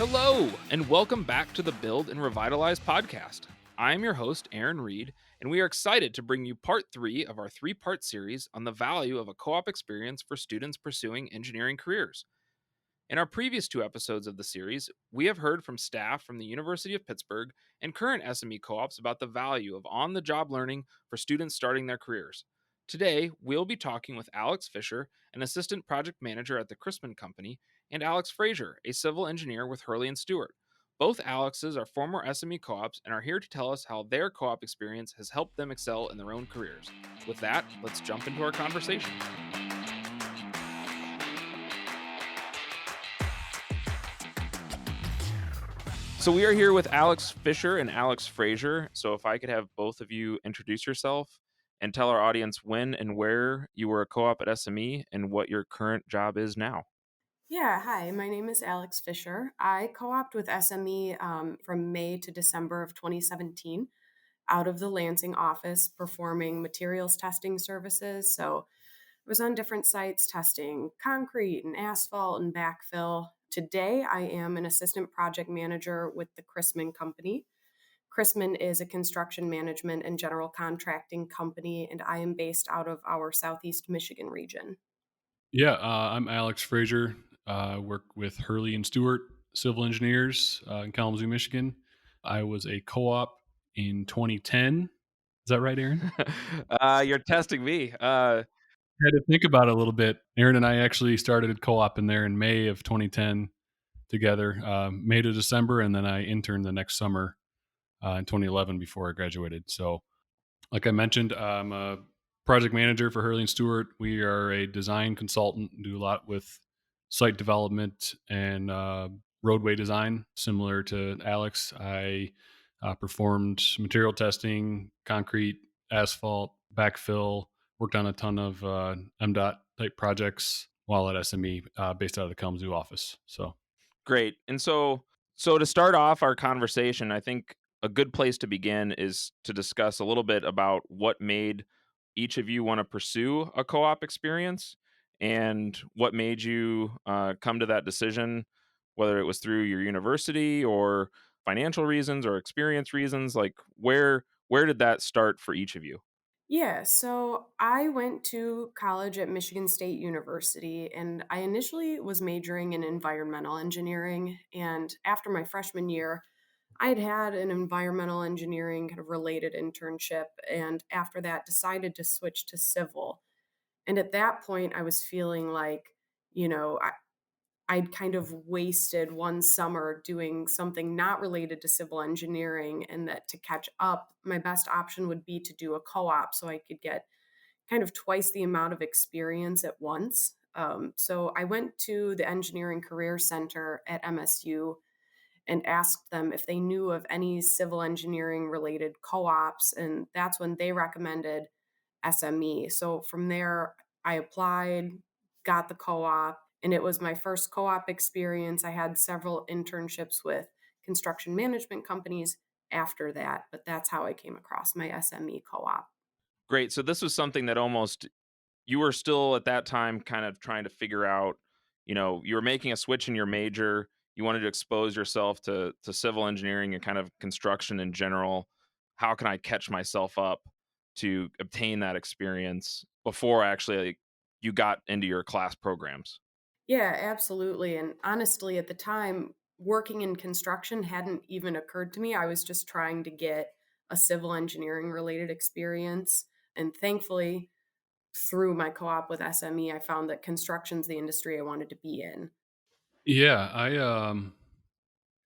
Hello, and welcome back to the Build and Revitalize podcast. I'm your host, Aaron Reed, and we are excited to bring you part three of our three-part series on the value of a co op experience for students pursuing engineering careers. In our previous two episodes of the series, we have heard from staff from the University of Pittsburgh and current SME co ops about the value of on the job learning for students starting their careers. Today, we'll be talking with Alex Fischer, an assistant project manager at the Christman Company, and Alex Frazier, a civil engineer with Hurley Stewart. Both Alexes are former SME co ops and are here to tell us how their co op experience has helped them excel in their own careers. With that, let's jump into our conversation. So we are here with Alex Fischer and Alex Frazier. So if I could have both of you introduce yourself and tell our audience when and where you were a co-op at SME and what your current job is now. Yeah, hi, my name is Alex Fisher. I co-opted with SME from May to December of 2017 out of the Lansing office performing materials testing services. So I was on different sites testing concrete and asphalt and backfill. Today, I am an assistant project manager with the Christman Company. Christman is a construction management and general contracting company, and I am based out of our Southeast Michigan region. Yeah, I'm Alex Frazier. I work with Hurley and Stewart Civil Engineers in Kalamazoo, Michigan. I was a co-op in 2010. Is that right, Aaron? You're testing me. I had to think about it a little bit. Aaron and I actually started co-op in there in May of 2010 together, May to December, and then I interned the next summer in 2011 before I graduated. So like I mentioned, I'm a project manager for Hurley and Stewart. We are a design consultant, do a lot with site development and roadway design. Similar to Alex, I performed material testing, concrete, asphalt, backfill. Worked on a ton of MDOT type projects while at SME, based out of the Kalamazoo office. So Great. And so to start off our conversation, I think a good place to begin is to discuss a little bit about what made each of you want to pursue a co-op experience and what made you come to that decision, whether it was through your university or financial reasons or experience reasons. Like where did that start for each of you? Yeah, so I went to college at Michigan State University and I initially was majoring in environmental engineering. And after my freshman year, I'd had an environmental engineering kind of related internship. And after that, decided to switch to civil. And at that point, I was feeling like, you know, I'd kind of wasted one summer doing something not related to civil engineering, and that to catch up, my best option would be to do a co op so I could get kind of twice the amount of experience at once. So I went to the Engineering Career Center at MSU and asked them if they knew of any civil engineering related co ops. And that's when they recommended SME. So from there, I applied, got the co op, and it was my first co op experience. I had several internships with construction management companies after that, but that's how I came across my SME co op. Great. So this was something that almost you were still at that time kind of trying to figure out, you were making a switch in your major. You wanted to expose yourself to civil engineering and kind of construction in general. How can I catch myself up to obtain that experience before actually you got into your class programs? Yeah, absolutely. And honestly, at the time, working in construction hadn't even occurred to me. I was just trying to get a civil engineering related experience. And thankfully, through my co op with SME, I found that construction's the industry I wanted to be in. yeah, I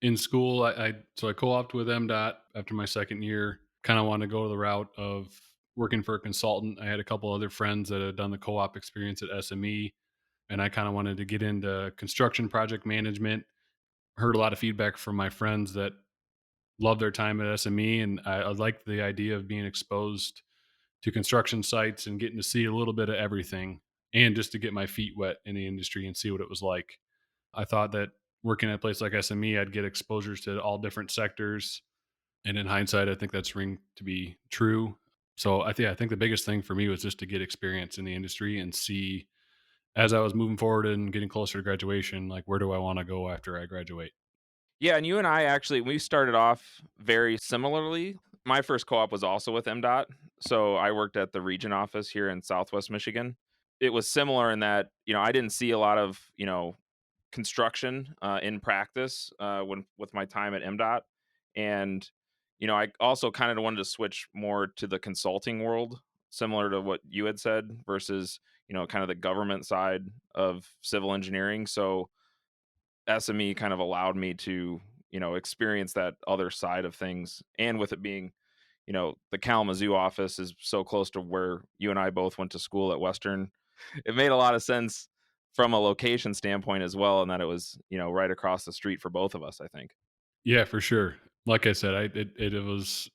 in school, I co-opted with MDOT after my second year. Kind of wanted to go the route of working for a consultant. I had a couple other friends that had done the co-op experience at SME, and I kind of wanted to get into construction project management. Heard a lot of feedback from my friends that loved their time at SME, and I liked the idea of being exposed to construction sites and getting to see a little bit of everything, and just to get my feet wet in the industry and see what it was like. I thought that working at a place like SME, I'd get exposures to all different sectors. And in hindsight, I think that's ring to be true. So I think the biggest thing for me was just to get experience in the industry and see as I was moving forward and getting closer to graduation, like where do I want to go after I graduate? Yeah, and you and I actually we started off very similarly. My first co-op was also with MDOT, so I worked at the region office here in Southwest Michigan. It was similar in that, I didn't see a lot of, construction in practice when with my time at MDOT, and I also kind of wanted to switch more to the consulting world, similar to what you had said, versus kind of the government side of civil engineering. So SME kind of allowed me to, experience that other side of things. And with it being, the Kalamazoo office is so close to where you and I both went to school at Western, it made a lot of sense from a location standpoint as well. And that it was, right across the street for both of us, I think. Yeah, for sure. Like I said, it was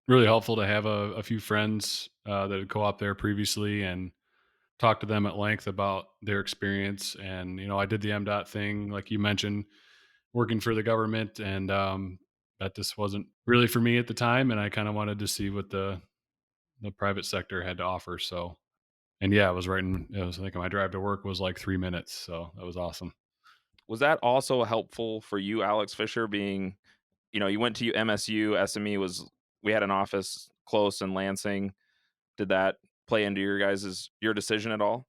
really helpful to have a few friends that had co-op there previously and talk to them at length about their experience. And I did the MDOT thing, like you mentioned, working for the government, and that just wasn't really for me at the time. And I kind of wanted to see what the private sector had to offer. So, and yeah, I was right in. I was thinking my drive to work was like 3 minutes, so that was awesome. Was that also helpful for you, Alex Fisher, being, you went to MSU, SME was, we had an office close in Lansing. Did that play into your decision at all?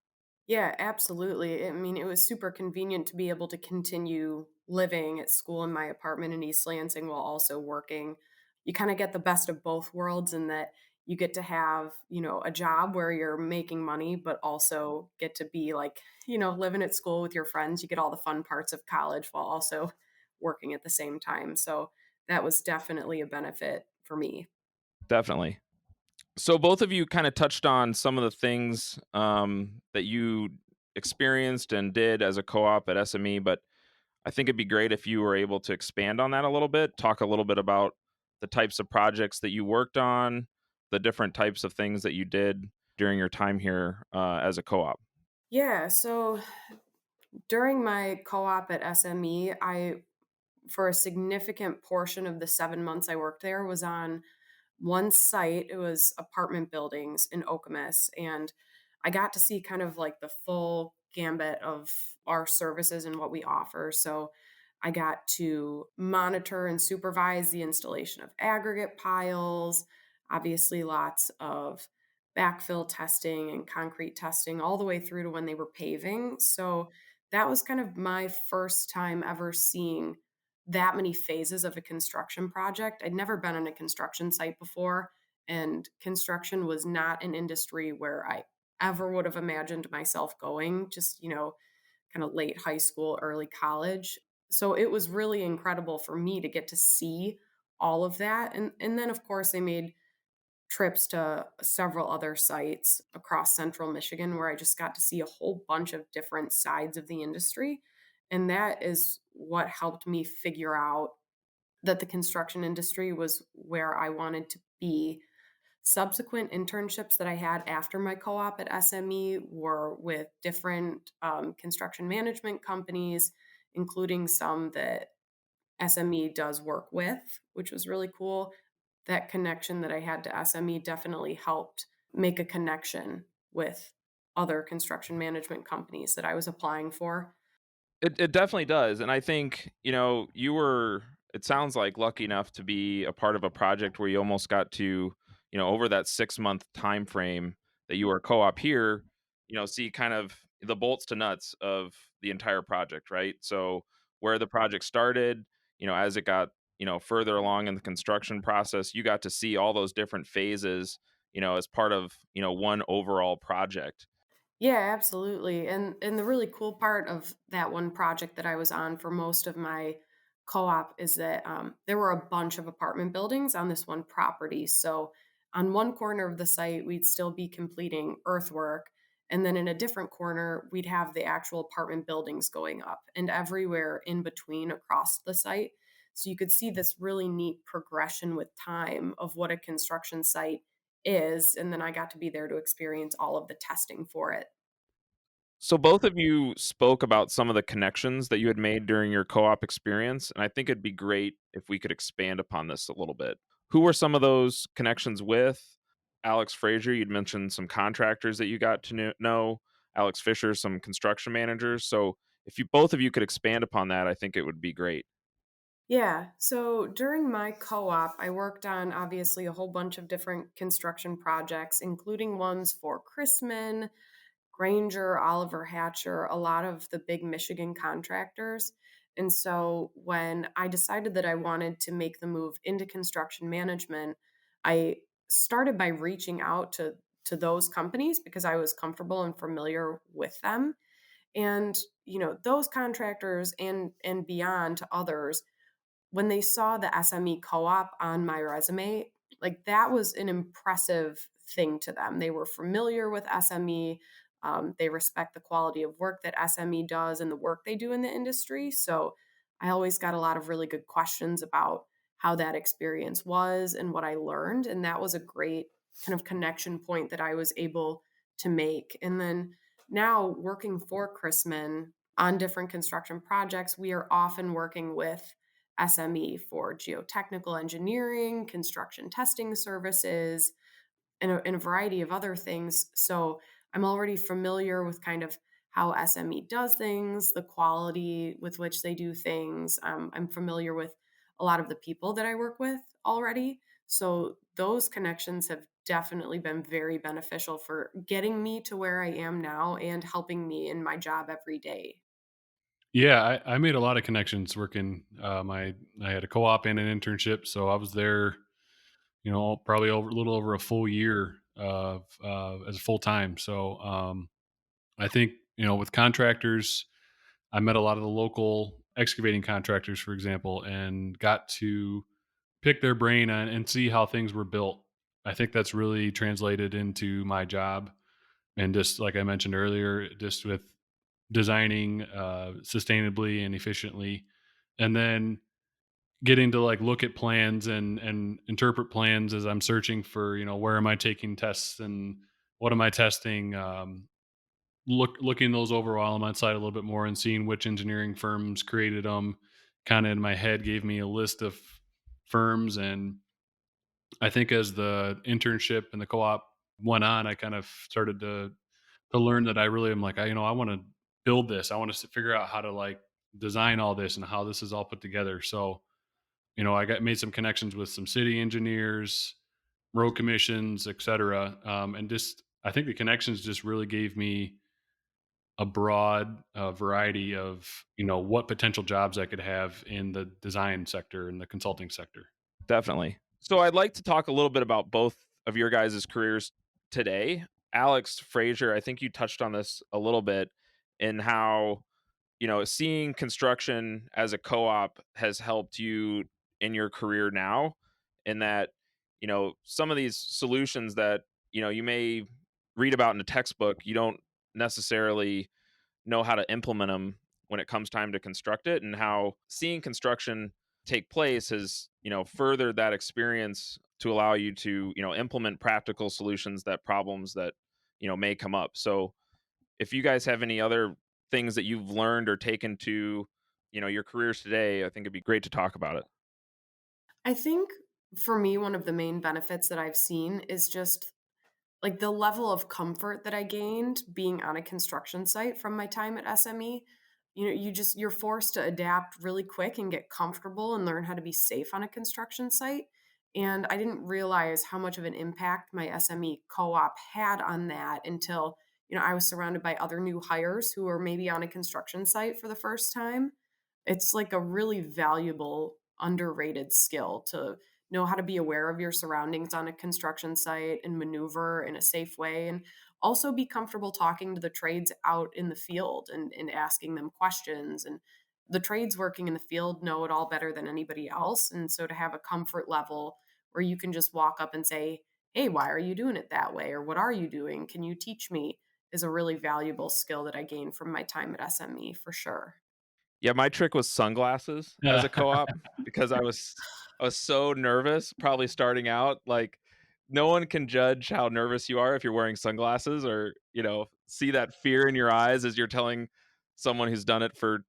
Yeah, absolutely. I mean, it was super convenient to be able to continue living at school in my apartment in East Lansing while also working. You kind of get the best of both worlds in that you get to have, a job where you're making money, but also get to be like, living at school with your friends. You get all the fun parts of college while also working at the same time. So that was definitely a benefit for me. Definitely. So both of you kind of touched on some of the things that you experienced and did as a co-op at SME, but I think it'd be great if you were able to expand on that a little bit, talk a little bit about the types of projects that you worked on, the different types of things that you did during your time here as a co-op. Yeah. So during my co op at SME, for a significant portion of the 7 months I worked there, was on one site. It was apartment buildings in Okemos, and I got to see kind of like the full gambit of our services and what we offer. So I got to monitor and supervise the installation of aggregate piles, obviously lots of backfill testing and concrete testing all the way through to when they were paving. So that was kind of my first time ever seeing that many phases of a construction project. I'd never been on a construction site before, and construction was not an industry where I ever would have imagined myself going, just, kind of late high school, early college. So it was really incredible for me to get to see all of that. And then of course I made trips to several other sites across central Michigan where I just got to see a whole bunch of different sides of the industry. And that is what helped me figure out that the construction industry was where I wanted to be. Subsequent internships that I had after my co op at SME were with different construction management companies, including some that SME does work with, which was really cool. That connection that I had to SME definitely helped make a connection with other construction management companies that I was applying for. It definitely does, and I think, you were, it sounds like, lucky enough to be a part of a project where you almost got to, over that 6-month time frame that you were a co-op here, see kind of the bolts to nuts of the entire project, right? So where the project started, as it got, further along in the construction process, you got to see all those different phases, as part of, one overall project. Yeah, absolutely. And the really cool part of that one project that I was on for most of my co-op is that there were a bunch of apartment buildings on this one property. So on one corner of the site, we'd still be completing earthwork, and then in a different corner, we'd have the actual apartment buildings going up, and everywhere in between across the site. So you could see this really neat progression with time of what a construction site is, and then I got to be there to experience all of the testing for it. So both of you spoke about some of the connections that you had made during your co-op experience, and I think it'd be great if we could expand upon this a little bit. Who were some of those connections with? Alex Frazier, you'd mentioned some contractors that you got to know. Alex Fisher, some construction managers. So if you both of you could expand upon that, I think it would be great. Yeah. So during my co op, I worked on obviously a whole bunch of different construction projects, including ones for Christman, Granger, Oliver Hatcher, a lot of the big Michigan contractors. And so when I decided that I wanted to make the move into construction management, I started by reaching out to those companies because I was comfortable and familiar with them. And those contractors and beyond to others, when they saw the SME co-op on my resume, like that was an impressive thing to them. They were familiar with SME. They respect the quality of work that SME does and the work they do in the industry. So I always got a lot of really good questions about how that experience was and what I learned. And that was a great kind of connection point that I was able to make. And then now working for Chrisman on different construction projects, we are often working with SME for geotechnical engineering, construction testing services, and a variety of other things. So I'm already familiar with kind of how SME does things, the quality with which they do things. I'm familiar with a lot of the people that I work with already. So those connections have definitely been very beneficial for getting me to where I am now and helping me in my job every day. Yeah, I made a lot of connections working. I had a co-op and an internship, so I was there, probably over a little over a full year of as full time. So I think with contractors, I met a lot of the local excavating contractors, for example, and got to pick their brain on and see how things were built. I think that's really translated into my job, and just like I mentioned earlier, just with designing sustainably and efficiently, and then getting to like look at plans and interpret plans as I'm searching for where am I taking tests and what am I testing. Looking those over while I'm on site a little bit more and seeing which engineering firms created them. Kind of in my head gave me a list of firms, and I think as the internship and the co-op went on, I kind of started to learn that I really am like, I want to build this. I want to figure out how to like design all this and how this is all put together. So, I got made some connections with some city engineers, road commissions, etc. And just I think the connections just really gave me a broad variety of what potential jobs I could have in the design sector and the consulting sector. Definitely. So I'd like to talk a little bit about both of your guys' careers today. Alex Frazier, I think you touched on this a little bit in how, seeing construction as a co-op has helped you in your career now, in that, some of these solutions that, you may read about in a textbook, you don't necessarily know how to implement them when it comes time to construct it, and how seeing construction take place has furthered that experience to allow you to implement practical solutions that problems that may come up. So if you guys have any other things that you've learned or taken to your careers today, I think it'd be great to talk about it. I think for me, one of the main benefits that I've seen is just like the level of comfort that I gained being on a construction site from my time at SME. You're forced to adapt really quick and get comfortable and learn how to be safe on a construction site. And I didn't realize how much of an impact my SME co-op had on that until, I was surrounded by other new hires who were maybe on a construction site for the first time. It's like a really valuable, underrated skill to know how to be aware of your surroundings on a construction site and maneuver in a safe way, and also be comfortable talking to the trades out in the field and asking them questions. And the trades working in the field know it all better than anybody else. And so to have a comfort level where you can just walk up and say, hey, why are you doing it that way? Or what are you doing? Can you teach me? Is a really valuable skill that I gained from my time at SME for sure. Yeah, my trick was sunglasses as a co-op because I was so nervous probably starting out. Like, no one can judge how nervous you are if you're wearing sunglasses, or, see that fear in your eyes as you're telling someone who's done it for,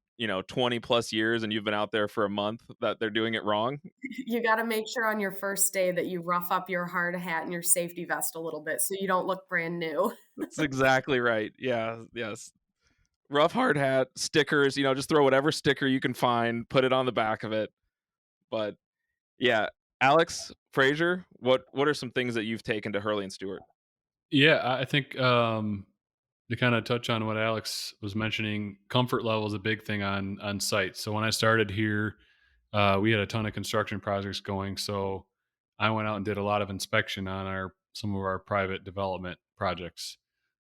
20 plus years and you've been out there for a month that they're doing it wrong. You gotta make sure on your first day that you rough up your hard hat and your safety vest a little bit so you don't look brand new. That's exactly right. Yeah, yes. Rough hard hat, stickers, just throw whatever sticker you can find, put it on the back of it. But yeah, Alex Frazier, what are some things that you've taken to Hurley and Stewart? Yeah, I think to kind of touch on what Alex was mentioning, comfort level is a big thing on site. So when I started here, we had a ton of construction projects going. So I went out and did a lot of inspection on our some of our private development projects.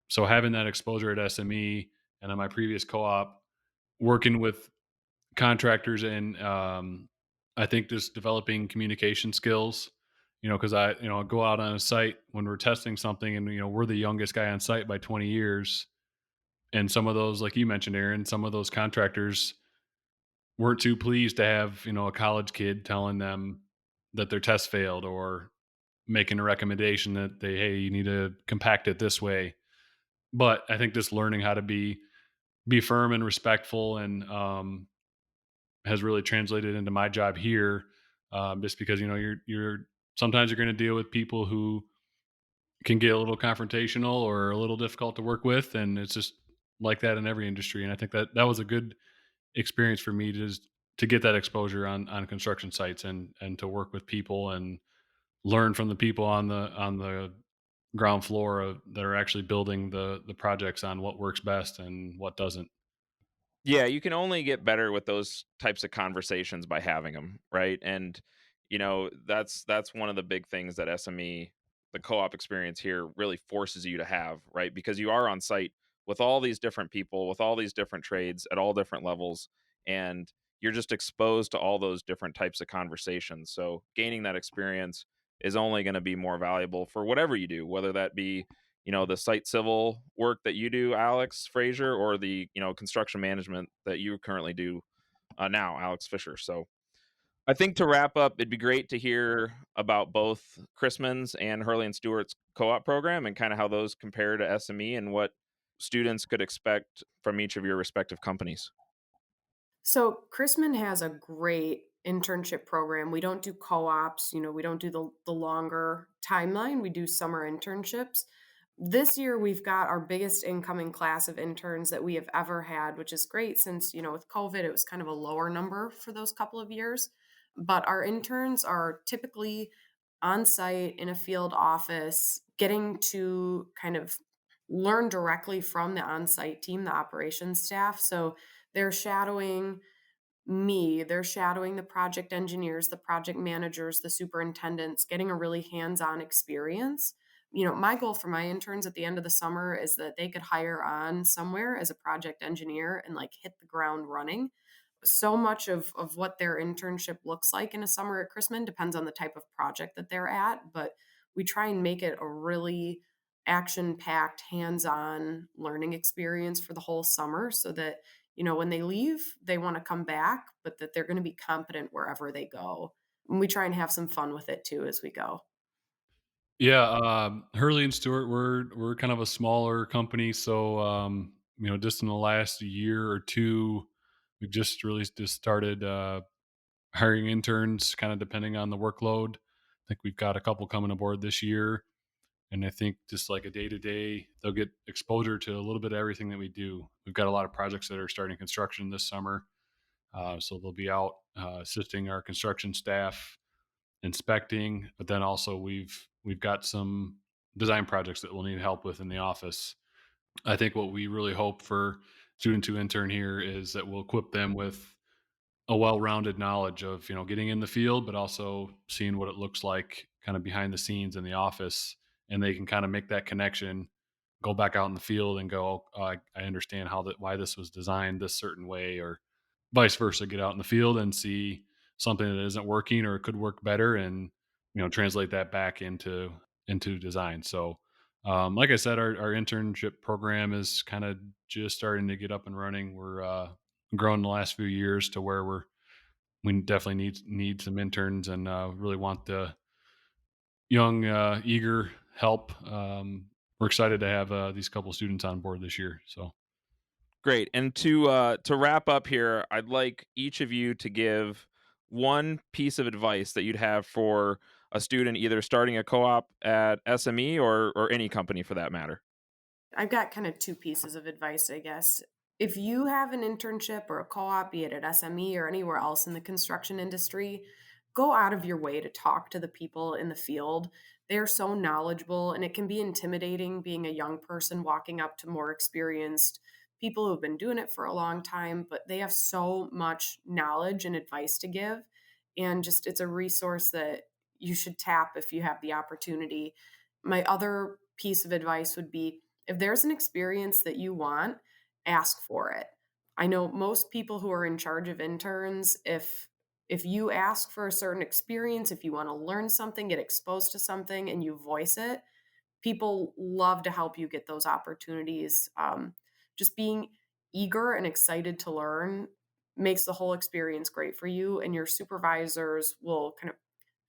So having that exposure at SME and on my previous co-op, working with contractors and I think just developing communication skills. Because go out on a site when we're testing something, and we're the youngest guy on site by 20 years, and some of those, like you mentioned, Aaron, some of those contractors weren't too pleased to have a college kid telling them that their test failed or making a recommendation that hey, you need to compact it this way. But I think just learning how to be firm and respectful and has really translated into my job here. Just because you're sometimes you're going to deal with people who can get a little confrontational or a little difficult to work with, and it's just like that in every industry. And I think that was a good experience for me to get that exposure on construction sites and to work with people and learn from the people on the ground floor that are actually building the projects on what works best and what doesn't. Yeah, you can only get better with those types of conversations by having them, right? And that's one of the big things that SME, the co-op experience here, really forces you to have, right? Because you are on site with all these different people, with all these different trades at all different levels, and you're just exposed to all those different types of conversations. So gaining that experience is only going to be more valuable for whatever you do, whether that be the site civil work that you do, Alex Frazier, or the construction management that you currently do now, Alex Fischer. So I think to wrap up, it'd be great to hear about both Chrisman's and Hurley and Stewart's co-op program and kind of how those compare to SME and what students could expect from each of your respective companies. So Chrisman has a great internship program. We don't do co-ops, we don't do the longer timeline. We do summer internships. This year we've got our biggest incoming class of interns that we have ever had, which is great since, with COVID it was kind of a lower number for those couple of years. But our interns are typically on site in a field office, getting to kind of learn directly from the on-site team, the operations staff. So they're shadowing me, they're shadowing the project engineers, the project managers, the superintendents, getting a really hands-on experience. My goal for my interns at the end of the summer is that they could hire on somewhere as a project engineer and like hit the ground running. So much of what their internship looks like in a summer at Chrisman depends on the type of project that they're at, but we try and make it a really action-packed, hands-on learning experience for the whole summer so that, when they leave, they want to come back, but that they're going to be competent wherever they go. And we try and have some fun with it too as we go. Yeah, Hurley and Stewart, we're kind of a smaller company, so just in the last year or two, we just really just started hiring interns, kind of depending on the workload. I think we've got a couple coming aboard this year, and I think just like a day to day, they'll get exposure to a little bit of everything that we do. We've got a lot of projects that are starting construction this summer, so they'll be out assisting our construction staff inspecting, but then also we've got some design projects that we'll need help with in the office. I think what we really hope for students who intern here is that we'll equip them with a well-rounded knowledge of getting in the field, but also seeing what it looks like kind of behind the scenes in the office, and they can kind of make that connection, go back out in the field and go, oh, I understand why this was designed this certain way, or vice versa, get out in the field and see something that isn't working or it could work better, and translate that back into design. So like I said, our internship program is kind of just starting to get up and running. We're grown the last few years to where we definitely need some interns, and really want the young eager help. We're excited to have these couple students on board this year. So Great. And to wrap up here, I'd like each of you to give one piece of advice that you'd have for a student either starting a co-op at SME or any company for that matter. I've got kind of two pieces of advice, I guess. If you have an internship or a co-op, be it at SME or anywhere else in the construction industry, go out of your way to talk to the people in the field. They're so knowledgeable, and it can be intimidating being a young person walking up to more experienced people who've been doing it for a long time, but they have so much knowledge and advice to give. And just it's a resource that you should tap if you have the opportunity. My other piece of advice would be if there's an experience that you want, ask for it. I know most people who are in charge of interns, if you ask for a certain experience, if you want to learn something, get exposed to something, and you voice it, people love to help you get those opportunities. Just being eager and excited to learn makes the whole experience great for you, and your supervisors will kind of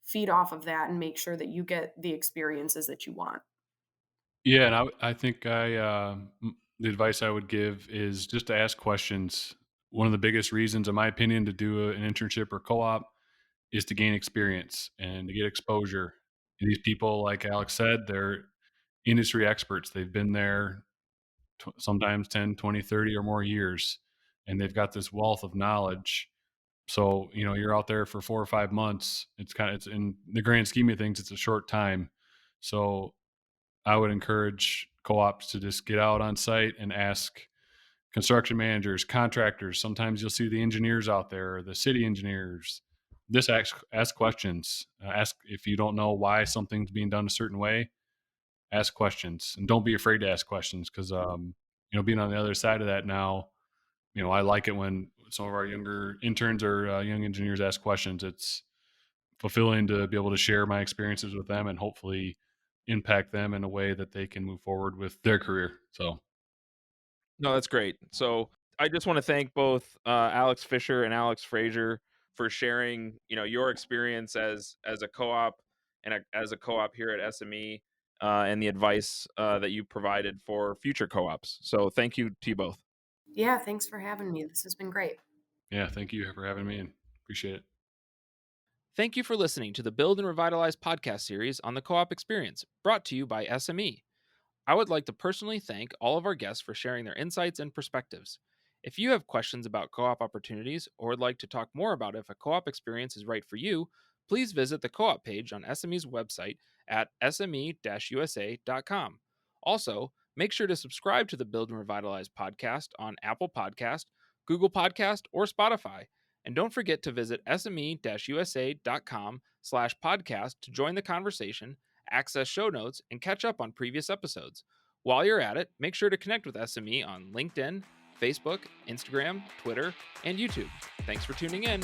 feed off of that and make sure that you get the experiences that you want. Yeah, and I think the advice I would give is just to ask questions. One of the biggest reasons, in my opinion, to do an internship or co-op is to gain experience and to get exposure. And these people, like Alex said, they're industry experts. They've been there sometimes 10, 20, 30, or more years, and they've got this wealth of knowledge. So, you're out there for 4 or 5 months. It's in the grand scheme of things, it's a short time. So I would encourage co-ops to just get out on site and ask construction managers, contractors. Sometimes you'll see the engineers out there, or the city engineers. Just ask questions. Ask if you don't know why something's being done a certain way. Ask questions, and don't be afraid to ask questions because being on the other side of that now, I like it when some of our younger interns or young engineers ask questions. It's fulfilling to be able to share my experiences with them and hopefully impact them in a way that they can move forward with their career. So, No, that's great. So I just want to thank both Alex Fischer and Alex Frazier for sharing, your experience as a co-op and as a co-op here at SME, and the advice that you provided for future co-ops. So thank you to you both. Yeah, thanks for having me. This has been great. yeah, thank you for having me and appreciate it. Thank you for listening to the Build and Revitalize podcast series on the co-op experience, brought to you by SME. I would like to personally thank all of our guests for sharing their insights and perspectives. If you have questions about co op opportunities or would like to talk more about if a co op experience is right for you, please visit the co op page on SME's website at sme-usa.com. Also, make sure to subscribe to the Build and Revitalize podcast on Apple Podcast, Google Podcast, or Spotify. And don't forget to visit sme-usa.com/podcast to join the conversation, access show notes, and catch up on previous episodes. While you're at it, make sure to connect with SME on LinkedIn, Facebook, Instagram, Twitter, and YouTube. Thanks for tuning in.